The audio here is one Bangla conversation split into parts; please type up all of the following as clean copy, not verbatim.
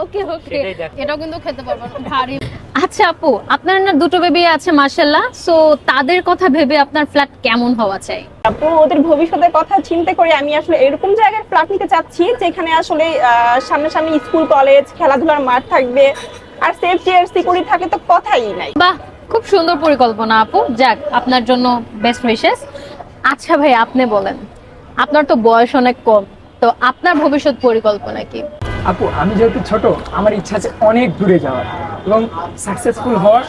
ওকে ওকে, সেটাই দেখো। এটাও কিন্তু খেতে পারবেন ভারী। আচ্ছা আপু, আপনার না দুটো বেবি আছে মাশাআল্লাহ, সো তাদের কথা ভেবে আপনার ফ্ল্যাট কেমন হওয়া চাই? আপু ওদের ভবিষ্যতের কথা চিন্তা করে আমি আসলে এরকম জায়গায় ফ্ল্যাট নিতে চাচ্ছি যেখানে আসলে সামনাসামনি স্কুল কলেজ খেলাধুলার মাঠ থাকবে, আর সেফটি আর সিকিউরিটি থাকে তো কথাই নাই। বাহ, খুব সুন্দর পরিকল্পনা আপু, যাক আপনার জন্য বেস্ট উইশেস। আচ্ছা ভাই, আপনি বলেন, আপনার তো বয়স অনেক কম, তো আপনার ভবিষ্যৎ পরিকল্পনা কি? আপু আমি যেহেতু ছোট, আমার ইচ্ছা আছে অনেক দূরে যাওয়ার এবং সাকসেসফুল হওয়ার,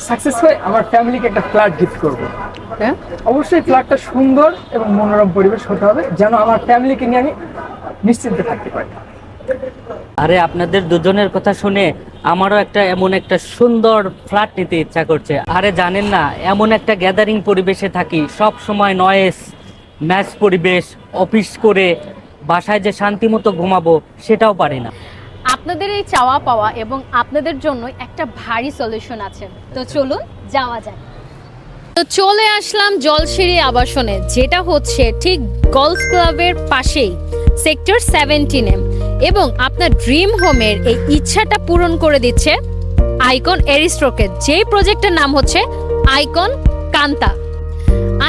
সাকসেস হয়ে আমার ফ্যামিলিকে একটা ফ্ল্যাট গিফট করবো। অবশ্যই ফ্ল্যাটটা সুন্দর এবং মনোরম পরিবেশ হতে হবে, যেন আমার ফ্যামিলিকে নিয়ে আমি নিশ্চিন্তে থাকতে পারি। আরে আপনাদের দুজনের কথা শুনে আমারও এমন একটা সুন্দর ফ্ল্যাট নিতে ইচ্ছা করছে। আরে জানেন না, এমন একটা গ্যাদারিং পরিবেশে থাকি, সব সময় নয়েজ, ম্যাচ পরিবেশ, অফিস করে বাসায় যে শান্তিমতো ঘুমাবো সেটাও পারি না। আপনাদের এই চাওয়া পাওয়া এবং আপনাদের জন্য একটা ভারী সলিউশন আছে, তো চলুন যাওয়া যাক। তো চলে আসলাম জলসিঁড়ি আবাসনে, যেটা হচ্ছে ঠিক গলফ ক্লাবের পাশেই সেক্টর 17-এ, এবং আপনার ড্রিম হোমের এই ইচ্ছাটা পূরণ করে দিচ্ছে আইকন এরিস্ট্রোকেট, যেই প্রজেক্টের নাম হচ্ছে icon Kanta.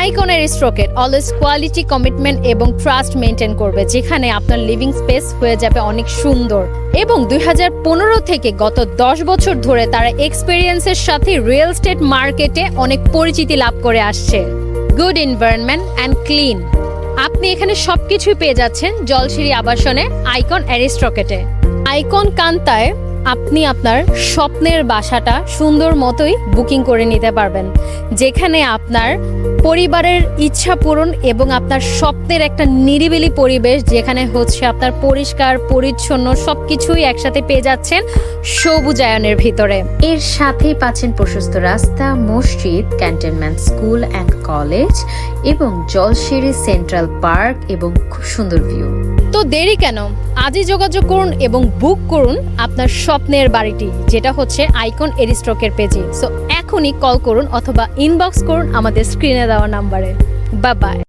Icon aristocrat always quality, commitment এবং ট্রাস্ট মেনটেন করবে, যেখানে আপনার লিভিং স্পেস হয়ে যাবে অনেক সুন্দর। এবং 2015 থেকে গত 10 বছর ধরে তারা এক্সপেরিয়েন্সের সাথে রিয়েল এস্টেট মার্কেটে অনেক পরিচিতি লাভ করে আসছে। গুড এনভায়রনমেন্ট অ্যান্ড ক্লিন, আপনি এখানে সবকিছুই পেয়ে যাচ্ছেন জলসিঁড়ি আবাসনে আইকন এরিস্ট্রোকেটে। আইকন কান্তায় আপনি আপনার স্বপ্নের বাসাটা সুন্দর মতোই বুকিং করে নিতে পারবেন, যেখানে আপনার পরিবারের ইচ্ছা পূরণ এবং আপনার স্বপ্নের একটা নিরিবিলি পরিবেশ, যেখানে হচ্ছে আপনার পরিষ্কার পরিচ্ছন্ন সবকিছুই একসাথে পেয়ে যাচ্ছেন সবুজায়নের ভিতরে। এর সাথেই পাচ্ছেন প্রশস্ত রাস্তা, মসজিদ, ক্যান্টনমেন্ট স্কুল অ্যান্ড কলেজ এবং জলসিঁড়ি সেন্ট্রাল পার্ক এবং খুব সুন্দর ভিউ। তো দেরি কেন, আজই যোগাযোগ করুন এবং বুক করুন আপনার স্বপ্নের বাড়িটি, যেটা হচ্ছে আইকন এরিস্ট্রোকের পেজে। সো এখনই কল করুন অথবা ইনবক্স করুন আমাদের স্ক্রিনে দেওয়া নাম্বারে। Bye bye.